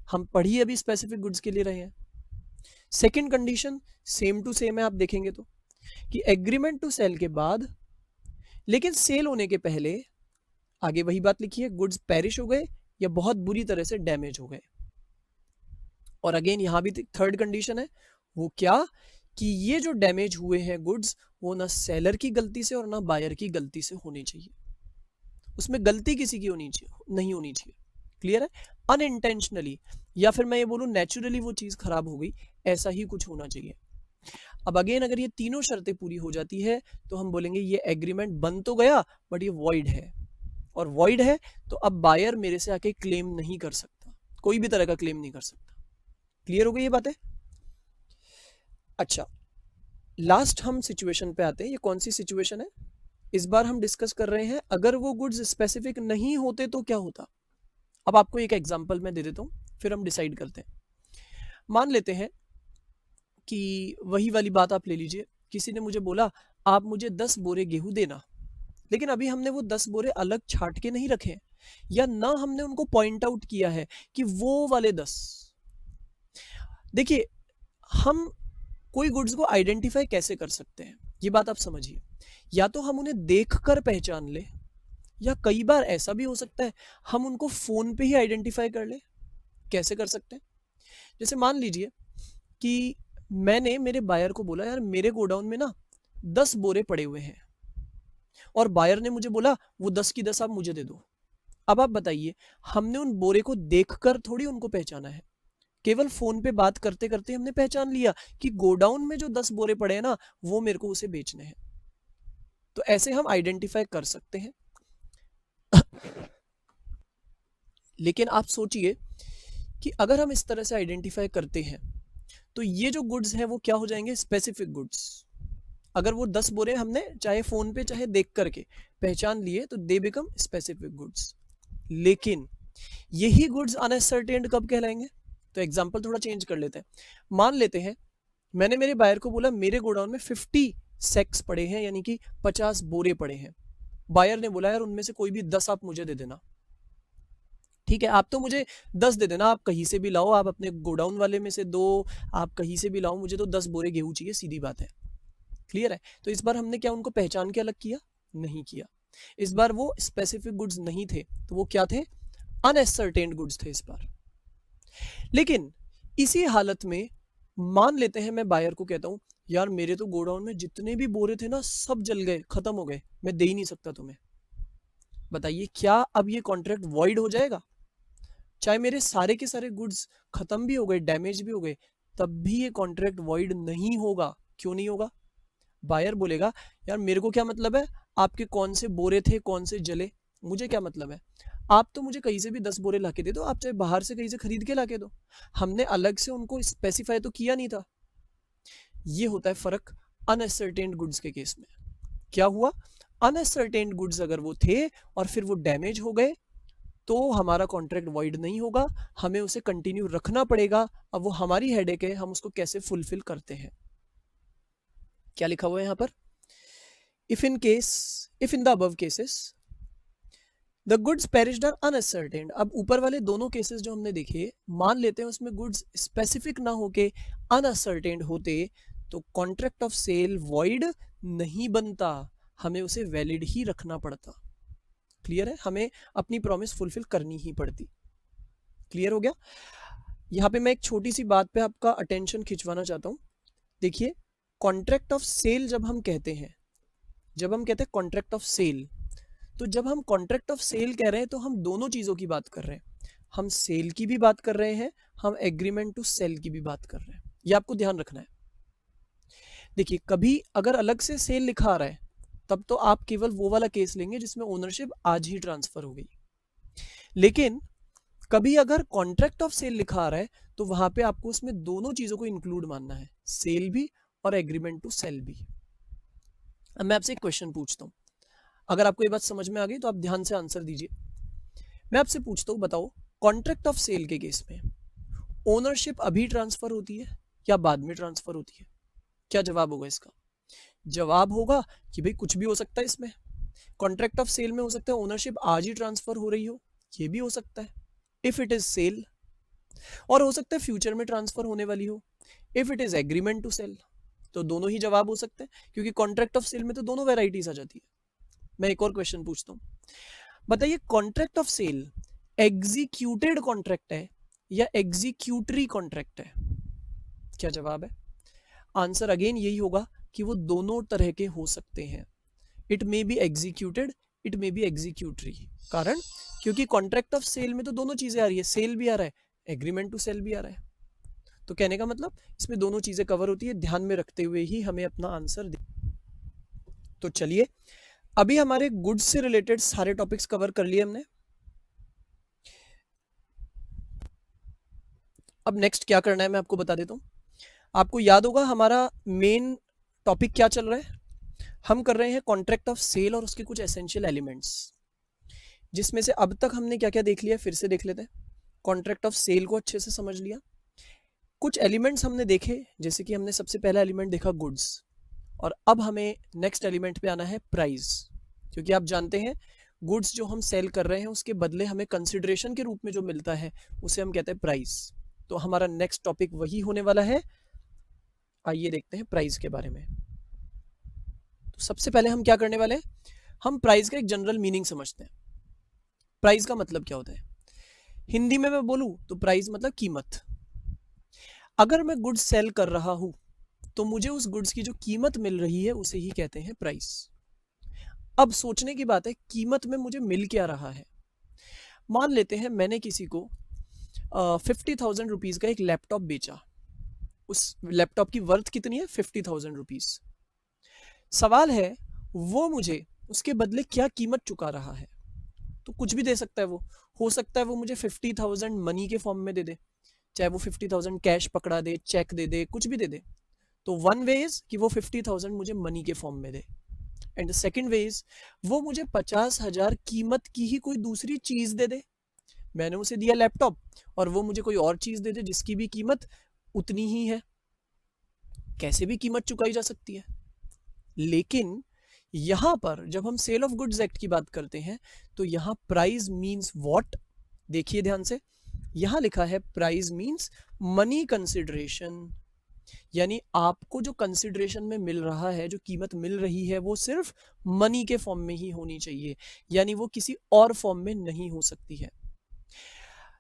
हम पढ़िए अभी स्पेसिफिक गुड्स के लिए रहे हैं। Second condition same to same है, आप देखेंगे तो कि एग्रीमेंट टू सेल के बाद लेकिन सेल होने के पहले, आगे वही बात लिखी है, गुड्स पेरिश हो गए या बहुत बुरी तरह से डैमेज हो गए। और अगेन यहां भी थर्ड कंडीशन है, वो क्या कि ये जो डैमेज हुए हैं गुड्स, वो ना सेलर की गलती से और ना बायर की गलती से होनी चाहिए। उसमें गलती किसी की होनी चाहिए नहीं होनी चाहिए। क्लियर है? अनइंटेंशनली या फिर मैं ये बोलूं नेचुरली वो चीज खराब हो गई, ऐसा ही कुछ होना चाहिए। अब अगेन अगर ये तीनों शर्तें पूरी हो जाती है तो हम बोलेंगे ये एग्रीमेंट बन तो गया बट ये वॉइड है, और वॉइड है तो अब बायर मेरे से आके क्लेम नहीं कर सकता, कोई भी तरह का क्लेम नहीं कर सकता। क्लियर हो गई ये बातें? अच्छा, लास्ट हम सिचुएशन पे आते हैं। ये कौन सी सिचुएशन है? इस बार हम डिस्कस कर रहे हैं अगर वो गुड्स स्पेसिफिक नहीं होते तो क्या होता। अब आपको एक एग्जांपल मैं दे देता हूँ, फिर हम डिसाइड करते हैं। मान लेते हैं कि वही वाली बात आप ले लीजिए, किसी ने मुझे बोला आप मुझे 10 बोरे गेहूं देना, लेकिन अभी हमने वो 10 बोरे अलग छाट के नहीं रखे, या ना हमने उनको पॉइंट आउट किया है कि वो वाले 10। देखिए, हम कोई गुड्स को आइडेंटिफाई कैसे कर सकते हैं, ये बात आप समझिए। या तो हम उन्हें देखकर पहचान ले, या कई बार ऐसा भी हो सकता है हम उनको फोन पे ही आइडेंटिफाई कर ले। कैसे कर सकते हैं? जैसे मान लीजिए कि मैंने मेरे बायर को बोला यार मेरे गोडाउन में ना 10 बोरे पड़े हुए हैं, और बायर ने मुझे बोला वो 10 की 10 आप मुझे दे दो। अब आप बताइए, हमने उन बोरे को देखकर थोड़ी उनको पहचाना है, केवल फोन पे बात करते करते हमने पहचान लिया कि गोडाउन में जो 10 बोरे पड़े हैं ना वो मेरे को उसे बेचने हैं। तो ऐसे हम आइडेंटिफाई कर सकते हैं। लेकिन आप सोचिए कि अगर हम इस तरह से आइडेंटिफाई करते हैं तो ये जो गुड्स हैं वो क्या हो जाएंगे? Specific goods. अगर वो 10 बोरे हमने चाहे फोन पे चाहे देख करके पहचान लिए तो दे बिकम स्पेसिफिक गुड्स। लेकिन यही गुड्स अनसर्टेन्ड कब कहलाएंगे? तो एग्जांपल थोड़ा चेंज कर लेते हैं। मान लेते हैं मैंने मेरे बायर को बोला मेरे गोडाउन में 50 सेक्स पड़े हैं, यानी कि 50 बोरे पड़े हैं। बायर ने बोला यार उनमें से कोई भी 10 आप मुझे दे देना। ठीक है, आप तो मुझे 10 दे देना, आप कहीं से भी लाओ, आप अपने गोडाउन वाले में से दो, आप कहीं से भी लाओ, मुझे तो 10 बोरे गेहूं चाहिए, सीधी बात है। क्लियर है? तो इस बार हमने क्या उनको पहचान के अलग किया? नहीं किया। इस बार वो स्पेसिफिक गुड्स नहीं थे, तो वो क्या थे? अनसर्टेन्ड गुड्स थे इस बार। लेकिन इसी हालत में मान लेते हैं मैं बायर को कहता हूं यार मेरे तो गोडाउन में जितने भी बोरे थे ना सब जल गए, खत्म हो गए, मैं दे ही नहीं सकता तुम्हें। बताइए क्या अब ये कॉन्ट्रैक्ट वॉइड हो जाएगा? चाहे मेरे सारे के सारे गुड्स खत्म भी हो गए, डैमेज भी हो गए, तब भी ये कॉन्ट्रैक्ट वॉइड नहीं होगा। क्यों नहीं होगा? बायर बोलेगा यार मेरे को क्या मतलब है आपके कौन से बोरे थे कौन से जले, मुझे क्या मतलब है? आप तो मुझे कहीं से भी 10 बोरे लाके दे दो, आप चाहे बाहर से कहीं से खरीद के लाके दो, हमने अलग से उनको स्पेसिफाई तो किया नहीं था। ये होता है फर्क अनसर्टेन्ड गुड्स के केस में। क्या हुआ? अनसर्टेन्ड गुड्स अगर वो थे और फिर वो डैमेज हो गए तो हमारा कॉन्ट्रैक्ट वॉइड नहीं होगा, हमें उसे कंटिन्यू रखना पड़ेगा। अब वो हमारी हेडेक है, हम उसको कैसे फुलफिल करते हैं। क्या लिखा हुआ है यहाँ पर? If in the above cases the goods perished are uncertain. अब ऊपर वाले दोनों केसेस जो हमने देखे, मान लेते हैं उसमें गुड्स स्पेसिफिक ना होके अनसर्टेन होते तो कॉन्ट्रैक्ट ऑफ सेल वॉइड नहीं बनता, हमें उसे वैलिड ही रखना पड़ता। क्लियर है? हमें अपनी प्रॉमिस फुलफिल करनी ही पड़ती। क्लियर हो गया? यहाँ पे मैं एक छोटी सी बात पे आपका अटेंशन खिंचवाना चाहता हूँ। देखिए, कॉन्ट्रैक्ट ऑफ सेल जब हम कहते हैं कॉन्ट्रैक्ट ऑफ सेल, तो जब हम कॉन्ट्रैक्ट ऑफ सेल कह रहे हैं तो हम दोनों चीज़ों की बात कर रहे हैं। हम सेल की भी बात कर रहे हैं, हम एग्रीमेंट टू सेल की भी बात कर रहे हैं। ये आपको ध्यान रखना है। देखिए, कभी अगर अलग से सेल लिखा आ रहा है तब तो आप केवल वो वाला केस लेंगे जिसमें ओनरशिप आज ही ट्रांसफर हो गई। लेकिन कभी अगर कॉन्ट्रैक्ट ऑफ सेल लिखा आ रहा है तो वहां पे आपको उसमें दोनों चीजों को इंक्लूड मानना है, सेल भी और एग्रीमेंट टू सेल भी। अब मैं आपसे एक क्वेश्चन पूछता हूं, अगर आपको ये बात समझ में आ गई तो आप ध्यान से आंसर दीजिए। मैं आपसे पूछता हूं, बताओ कॉन्ट्रैक्ट ऑफ सेल के केस में ओनरशिप अभी ट्रांसफर होती है या बाद में ट्रांसफर होती है? क्या जवाब होगा इसका? जवाब होगा कि भाई कुछ भी हो सकता है इसमें। कॉन्ट्रैक्ट ऑफ सेल में हो सकता है ओनरशिप आज ही ट्रांसफर हो रही हो, ये भी हो सकता है इफ इट इज सेल, और हो सकता है फ्यूचर में ट्रांसफर होने वाली हो if it is agreement to sell. तो दोनों ही जवाब हो सकते हैं क्योंकि कॉन्ट्रैक्ट ऑफ सेल में तो दोनों वेराइटीज आ जाती है। मैं एक और क्वेश्चन पूछता हूं, बताइए contract of sale executed contract है या एग्जीक्यूटरी कॉन्ट्रैक्ट है? क्या जवाब है? आंसर अगेन यही होगा कि वो दोनों तरह के हो सकते हैं। It may be executed, it may B executory. कारण क्योंकि कॉन्ट्रैक्ट ऑफ सेल में तो दोनों चीजें आ रही है, सेल भी आ रहा है, एग्रीमेंट टू सेल भी आ रहा है। तो कहने का मतलब इसमें दोनों चीजें कवर होती है, ध्यान में रखते हुए ही हमें अपना आंसर दे। तो चलिए, अभी हमारे गुड्स से रिलेटेड सारे टॉपिक्स कवर कर लिए हमने। अब नेक्स्ट क्या करना है मैं आपको बता देता हूँ। आपको याद होगा हमारा मेन टॉपिक क्या चल रहा है, हम कर रहे हैं कॉन्ट्रैक्ट ऑफ सेल और उसके कुछ एसेंशियल एलिमेंट्स, जिसमें से अब तक हमने क्या क्या देख लिया फिर से देख लेते हैं। कॉन्ट्रैक्ट ऑफ सेल को अच्छे से समझ लिया, कुछ एलिमेंट्स हमने देखे, जैसे कि हमने सबसे पहला एलिमेंट देखा गुड्स, और अब हमें नेक्स्ट एलिमेंट पे आना है प्राइस, क्योंकि आप जानते हैं गुड्स जो हम सेल कर रहे हैं उसके बदले हमें कंसिडरेशन के रूप में जो मिलता है उसे हम कहते हैं प्राइस। तो हमारा नेक्स्ट टॉपिक वही होने वाला है। आइए देखते हैं प्राइस के बारे में। तो सबसे पहले हम क्या करने वाले हैं, हम प्राइस का एक जनरल मीनिंग समझते हैं। प्राइस का मतलब क्या होता है, हिंदी में मैं बोलूं तो प्राइस मतलब कीमत। अगर मैं गुड्स सेल कर रहा हूं तो मुझे उस गुड्स की जो कीमत मिल रही है उसे ही कहते हैं प्राइस। अब सोचने की बात है, कीमत में मुझे मिल क्या रहा है। मान लेते हैं मैंने किसी को 50,000 रुपीज़ का एक लैपटॉप बेचा, उस लैपटॉप की वर्थ कितनी है, 50,000 रुपीज़। सवाल है वो मुझे उसके बदले क्या कीमत चुका रहा है। तो कुछ भी दे सकता है वो, हो सकता है वो मुझे 50,000 मनी के फॉर्म में दे दे, चाहे वो 50,000 कैश पकड़ा दे, चेक दे दे, कुछ भी दे दे। तो वन वे इज कि वो 50,000 मुझे मनी के फॉर्म में दे, and the second way is वो मुझे 50,000 कीमत की ही कोई दूसरी चीज दे दे। मैंने उसे दिया लैपटॉप और वो मुझे कोई और चीज दे दे जिसकी भी कीमत उतनी ही है। कैसे भी कीमत चुकाई जा सकती है। लेकिन यहां पर जब हम सेल ऑफ गुड्स एक्ट की बात करते हैं तो यहां प्राइस मींस व्हाट, देखिए ध्यान से, यहां लिखा है प्राइस मींस मनी कंसिडरेशन, यानी आपको जो कंसिडरेशन में मिल रहा है, जो कीमत मिल रही है, वो सिर्फ मनी के फॉर्म में ही होनी चाहिए, यानी वो किसी और फॉर्म में नहीं हो सकती है।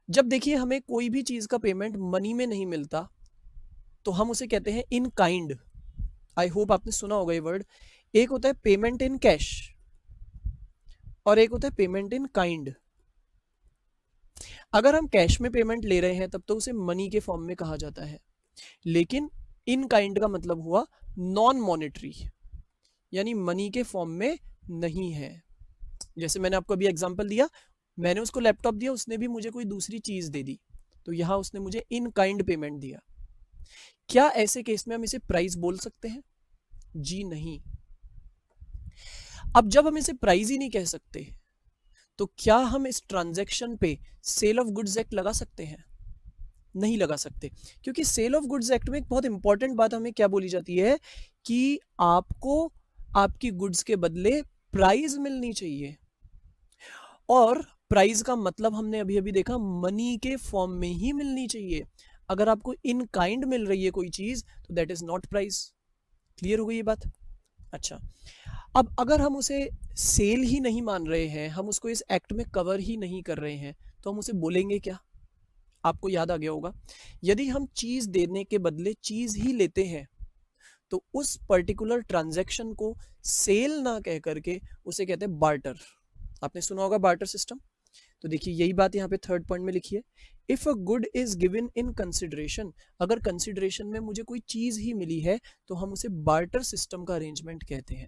जब देखिए हमें कोई भी चीज का पेमेंट मनी में नहीं मिलता तो हम उसे कहते हैं इन काइंड। आई होप आपने सुना होगा ये वर्ड। एक होता है पेमेंट इन कैश और एक होता है पेमेंट इन काइंड। अगर हम कैश में पेमेंट ले रहे हैं तब तो उसे मनी के फॉर्म में कहा जाता है, लेकिन इन काइंड का मतलब हुआ नॉन मॉनेटरी, यानी मनी के फॉर्म में नहीं है। जैसे मैंने आपको अभी एग्जांपल दिया, मैंने उसको लैपटॉप दिया, उसने भी मुझे कोई दूसरी चीज दे दी, तो यहां उसने मुझे इन काइंड पेमेंट दिया। क्या ऐसे केस में हम इसे प्राइस बोल सकते हैं? जी नहीं। अब जब हम इसे प्राइस ही नहीं कह सकते तो क्या हम इस ट्रांजैक्शन पे सेल ऑफ गुड्स एक्ट लगा सकते हैं? नहीं लगा सकते, क्योंकि सेल ऑफ गुड्स एक्ट में एक बहुत इंपॉर्टेंट बात हमें क्या बोली जाती है कि आपको आपकी गुड्स के बदले प्राइस मिलनी चाहिए, और प्राइस का मतलब हमने अभी अभी देखा मनी के फॉर्म में ही मिलनी चाहिए। अगर आपको इन काइंड मिल रही है कोई चीज तो that is not price. Clear हो गई ये बात? अच्छा, अब अगर हम उसे सेल ही नहीं मान रहे हैं, हम उसको इस एक्ट में कवर ही नहीं कर रहे हैं, तो हम उसे बोलेंगे क्या? आपको याद आ गया होगा, यदि हम चीज देने के बदले चीज ही लेते हैं तो उस पर्टिकुलर ट्रांजैक्शन को सेल ना कह करके उसे कहते हैं बार्टर। आपने सुना होगा बार्टर सिस्टम। तो देखिए यही बात यहाँ पे थर्ड पॉइंट में लिखी है, if a good is given in consideration, अगर कंसिडरेशन में मुझे कोई चीज ही मिली है तो हम उसे बार्टर सिस्टम का अरेंजमेंट कहते हैं।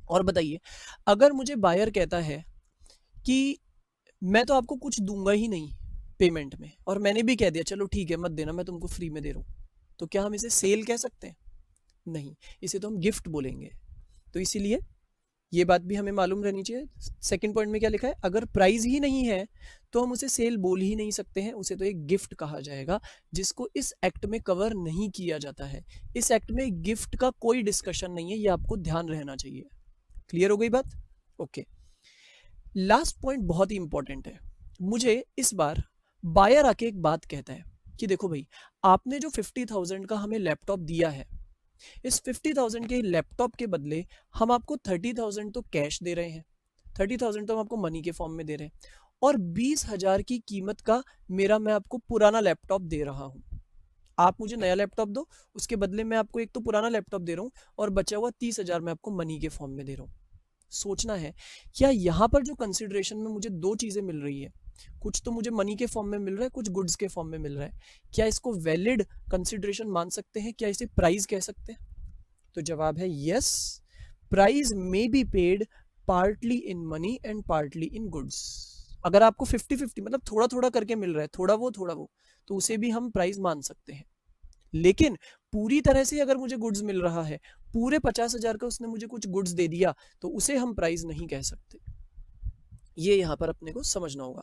और बताइए, अगर मुझे बायर कहता है कि मैं तो आपको कुछ दूंगा ही नहीं पेमेंट में, और मैंने भी कह दिया चलो ठीक है मत देना, मैं तुमको फ्री में दे रहा हूँ, तो क्या हम इसे सेल कह सकते हैं? नहीं, इसे तो हम गिफ्ट बोलेंगे। तो इसीलिए ये बात भी हमें मालूम रहनी चाहिए। सेकंड पॉइंट में क्या लिखा है, अगर प्राइस ही नहीं है तो हम उसे सेल बोल ही नहीं सकते हैं, उसे तो एक गिफ्ट कहा जाएगा, जिसको इस एक्ट में कवर नहीं किया जाता है। इस एक्ट में गिफ्ट का कोई डिस्कशन नहीं है, ये आपको ध्यान रहना चाहिए। क्लियर हो गई बात? ओके। लास्ट पॉइंट बहुत ही इंपॉर्टेंट है। मुझे इस बार बायर आके एक बात कहता है कि देखो भाई, आपने जो 50,000 का हमें लैपटॉप दिया है, इस 50,000 के लैपटॉप के बदले हम आपको 30,000 तो कैश दे रहे हैं, 30,000 तो हम आपको मनी के फॉर्म में दे रहे हैं, और 20,000 की कीमत का मैं आपको पुराना लैपटॉप दे रहा हूँ। आप मुझे नया लैपटॉप दो, उसके बदले मैं आपको एक तो पुराना लैपटॉप दे रहा हूँ और बचा हुआ 30,000 मैं आपको मनी के फॉर्म में दे रहा हूँ। सोचना है, क्या यहाँ पर जो कंसिडरेशन में मुझे दो चीजें मिल रही है, कुछ तो मुझे मनी के फॉर्म में मिल रहा है, कुछ गुड्स के फॉर्म में मिल रहा है, क्या इसको वैलिड कंसिडरेशन मान सकते हैं, क्या इसे प्राइस कह सकते हैं? तो जवाब है yes, price may be paid partly in money and partly in goods. अगर आपको 50-50 मतलब थोड़ा थोड़ा करके मिल रहा है, थोड़ा वो, तो उसे भी हम प्राइस मान सकते हैं। लेकिन पूरी तरह से अगर मुझे गुड्स मिल रहा है, पूरे 50,000 का उसने मुझे कुछ गुड्स दे दिया, तो उसे हम प्राइस नहीं कह सकते। ये यहां पर अपने को समझना होगा।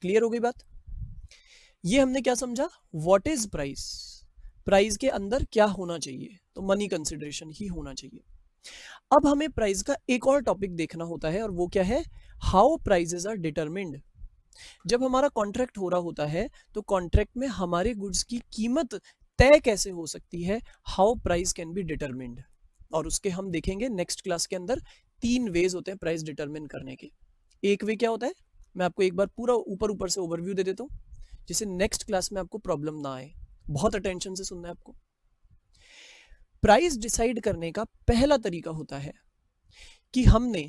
क्लियर हो गई बात? ये हमने क्या समझा, व्हाट इज प्राइस, प्राइस के अंदर क्या होना चाहिए, तो मनी कंसिडरेशन ही होना चाहिए। अब हमें प्राइस का एक और टॉपिक देखना होता है, और वो क्या है, हाउ प्राइसेस आर डिटरमिन्ड। जब हमारा कॉन्ट्रैक्ट हो रहा होता है, तो कॉन्ट्रैक्ट में हमारे गुड्स की कीमत तय कैसे हो सकती है, how price can be determined. और उसके हम देखेंगे नेक्स्ट क्लास के अंदर 3 वेज होते हैं प्राइस डिटरमिन करने के। एक वे क्या होता है, मैं आपको एक बार पूरा ऊपर से ओवरव्यू दे देता हूँ, जिससे नेक्स्ट क्लास में आपको प्रॉब्लम ना आए। बहुत अटेंशन से सुनना है आपको। प्राइस डिसाइड करने का पहला तरीका होता है कि हमने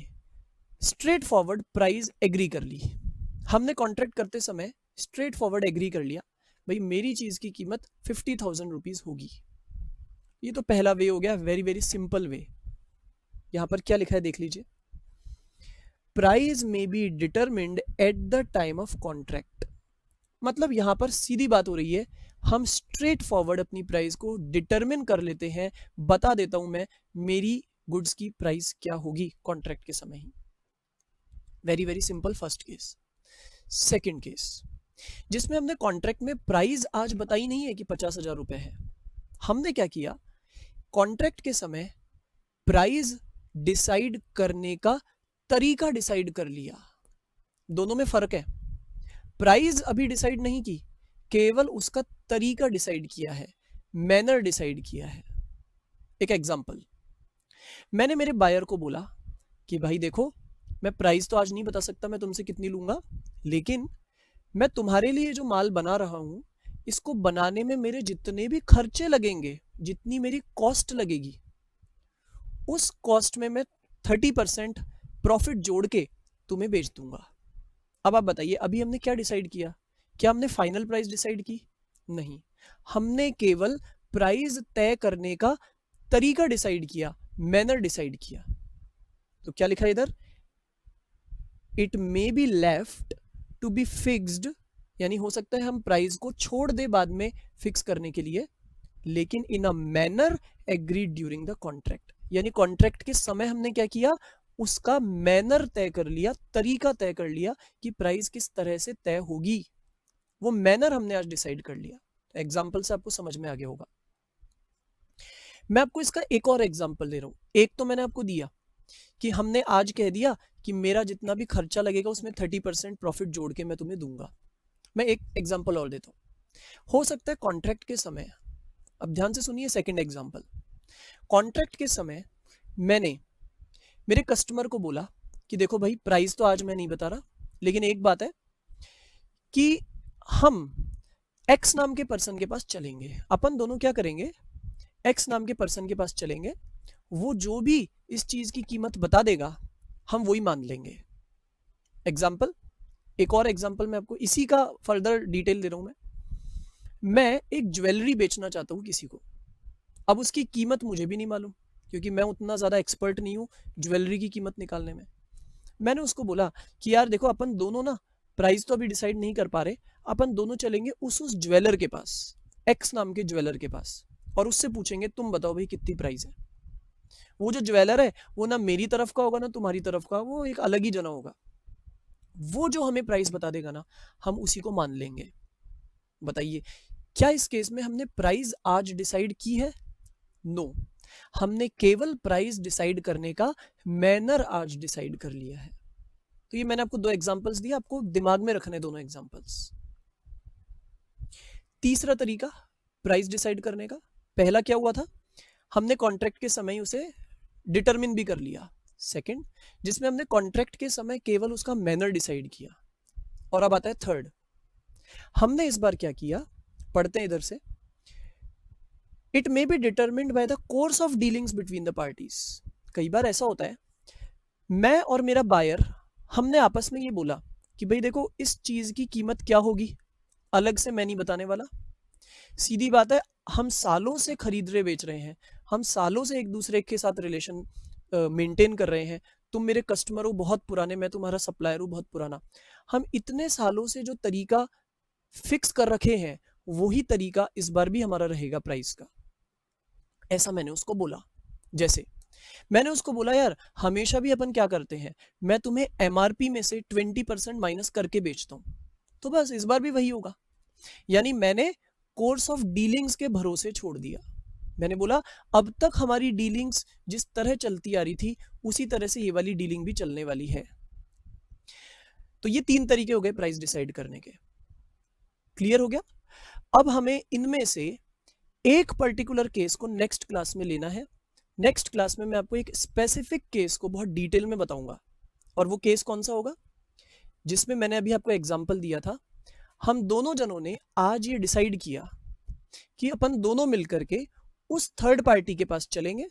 स्ट्रेट फॉरवर्ड प्राइस एग्री कर ली। हमने कॉन्ट्रैक्ट करते समय स्ट्रेट फॉरवर्ड एग्री कर लिया, भाई मेरी चीज की कीमत 50,000 रुपीज होगी। ये तो पहला वे हो गया, वेरी वेरी सिंपल वे। यहां पर क्या लिखा है देख लीजिए, प्राइस में be determined at the time of contract. मतलब यहां पर सीधी बात हो रही है, हम स्ट्रेट फॉरवर्ड अपनी प्राइस को डिटरमिन कर लेते हैं, बता देता हूं मैं मेरी गुड्स की प्राइस क्या होगी कॉन्ट्रैक्ट के समय ही। Very very simple first case. Second case, जिसमें हमने कॉन्ट्रैक्ट में प्राइस आज बताई नहीं है कि 50,000 रुपए है। हमने क्या किया, कॉन्ट्रैक्ट के समय प्राइस डिसाइड करने का तरीका डिसाइड कर लिया। दोनों में फर्क है, प्राइस अभी डिसाइड नहीं की, केवल उसका तरीका डिसाइड किया है, मैनर डिसाइड किया है। एक एग्जांपल, मैंने मेरे बायर को बोला कि भाई देखो, मैं प्राइस तो आज नहीं बता सकता मैं तुमसे कितनी लूंगा, लेकिन मैं तुम्हारे लिए जो माल बना रहा हूं, इसको बनाने में मेरे जितने भी खर्चे लगेंगे, जितनी मेरी कॉस्ट लगेगी, उस कॉस्ट में मैं 30% प्रॉफिट जोड़ के तुम्हें बेच दूंगा। अब आप बताइए, अभी हमने क्या डिसाइड किया, क्या हमने फाइनल प्राइस डिसाइड की? नहीं, हमने केवल प्राइस तय करने का तरीका डिसाइड किया, मैनर डिसाइड किया। तो क्या लिखा है इधर, it may be left to be fixed, यानी हो सकता है हम प्राइस को छोड़ दे बाद में फिक्स करने के लिए, लेकिन in a manner agreed during the contract. यानी कॉन्ट्रैक्ट के समय हमने क्या किया, उसका मैनर तय कर लिया, तरीका तय कर लिया कि प्राइस किस तरह से तय होगी, वो मैनर हमने आज डिसाइड कर लिया। एग्जाम्पल से आपको समझ में आ गया होगा। मैं आपको इसका एक और एग्जाम्पल दे रहा हूं। एक तो मैंने आपको दिया कि हमने आज कह दिया कि मेरा जितना भी खर्चा लगेगा उसमें 30% प्रॉफिट जोड़ के मैं तुम्हें दूंगा। मैं एक एग्जाम्पल और देता हूं। हो सकता है कॉन्ट्रैक्ट के समय, अब ध्यान से सुनिए सेकंड एग्जाम्पल, कॉन्ट्रैक्ट के समय मैंने मेरे कस्टमर को बोला कि देखो भाई, प्राइस तो आज मैं नहीं बता रहा, लेकिन एक बात है कि हम एक्स नाम के पर्सन के पास चलेंगे। अपन दोनों क्या करेंगे, एक्स नाम के पर्सन के पास चलेंगे, वो जो भी इस चीज की कीमत बता देगा हम वही मान लेंगे। एग्जाम्पल, एक और एग्जाम्पल मैं आपको इसी का फर्दर डिटेल दे रहा हूं। मैं एक ज्वेलरी बेचना चाहता हूं किसी को। अब उसकी कीमत मुझे भी नहीं मालूम, क्योंकि मैं उतना ज्यादा एक्सपर्ट नहीं हूं ज्वेलरी की कीमत निकालने में। मैंने उसको बोला कि यार देखो, अपन दोनों ना प्राइस तो अभी डिसाइड नहीं कर पा रहे, अपन दोनों चलेंगे उस ज्वेलर के पास, एक्स नाम के ज्वेलर के पास, और उससे पूछेंगे तुम बताओ भाई कितनी प्राइस है। वो जो ज्वेलर है वो ना मेरी तरफ का होगा ना तुम्हारी तरफ का, वो एक अलग ही जना होगा। वो जो हमें प्राइस बता देगा ना, हम उसी को मान लेंगे। बताइए, क्या इस केस में हमने प्राइस आज डिसाइड की है? नो, हमने केवल प्राइस डिसाइड करने का मैनर आज डिसाइड कर लिया है। तो ये मैंने आपको 2 एग्जांपल्स दिए, आपको दिमाग में रखने दोनों एग्जांपल्स। तीसरा तरीका प्राइस डिसाइड करने का, पहला क्या हुआ था, हमने कॉन्ट्रैक्ट के समय उसे डिटरमिन भी कर लिया। सेकंड, जिसमें हमने कॉन्ट्रैक्ट के समय केवल उसका मैनर डिसाइड किया। और अब आता है थर्ड, हमने इस बार क्या किया, पढ़ते हैं इधर से, it may B determined by the course of dealings between the parties. कई बार ऐसा होता है, मैं और मेरा बायर हमने आपस में ये बोला कि कि भाई देखो इस चीज की कीमत क्या होगी, अलग से मैं नहीं बताने वाला। सीधी बात है, हम सालों से खरीद रहे बेच रहे हैं, हम सालों से एक दूसरे के साथ रिलेशन मेंटेन कर रहे हैं। तुम मेरे कस्टमर हो बहुत पुराने, मैं तुम्हारा सप्लायर हूँ बहुत पुराना। हम इतने सालों से जो तरीका फिक्स कर रखे हैं, वही तरीका इस बार भी हमारा रहेगा प्राइस का। ऐसा मैंने उसको बोला। जैसे मैंने उसको बोला यार हमेशा भी अपन क्या करते हैं, मैं तुम्हें एमआरपी में से 20% माइनस करके बेचता हूं, तो बस इस बार भी वही होगा। यानी मैंने कोर्स ऑफ डीलिंग्स के भरोसे छोड़ दिया। मैंने बोला अब तक हमारी डीलिंग्स जिस तरह चलती आ रही थी उसी तरह से ये वाली डीलिंग भी चलने वाली है। तो ये 3 तरीके हो गए प्राइस डिसाइड करने के। क्लियर हो गया? अब हमें इनमें से एक पर्टिकुलर केस को नेक्स्ट क्लास में लेना है। नेक्स्ट क्लास में मैं आपको एक स्पेसिफिक केस को बहुत डिटेल में बताऊंगा। और वो केस कौन सा होगा? जिसमें मैंने अभी आपको एग्जांपल दिया था, हम दोनों जनों ने आज ये डिसाइड किया कि अपन दोनों मिलकर के उस थर्ड पार्टी के पास चलेंगे,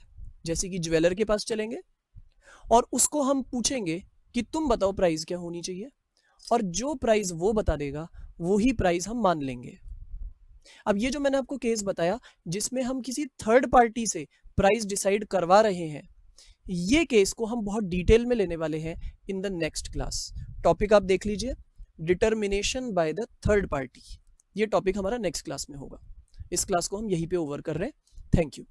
जैसे कि ज्वेलर के पास चलेंगे, और उसको हम पूछेंगे कि तुम बताओ प्राइस क्या होनी चाहिए, और जो प्राइस वो बता देगा वही प्राइस हम मान लेंगे। अब ये जो मैंने आपको केस बताया जिसमें हम किसी थर्ड पार्टी से प्राइस डिसाइड करवा रहे हैं, ये केस को हम बहुत डिटेल में लेने वाले हैं in the next class. Topic आप देख लीजिए, determination by the third party. ये टॉपिक हमारा नेक्स्ट क्लास में होगा। इस क्लास को हम यहीं पे ओवर कर रहे हैं। Thank you.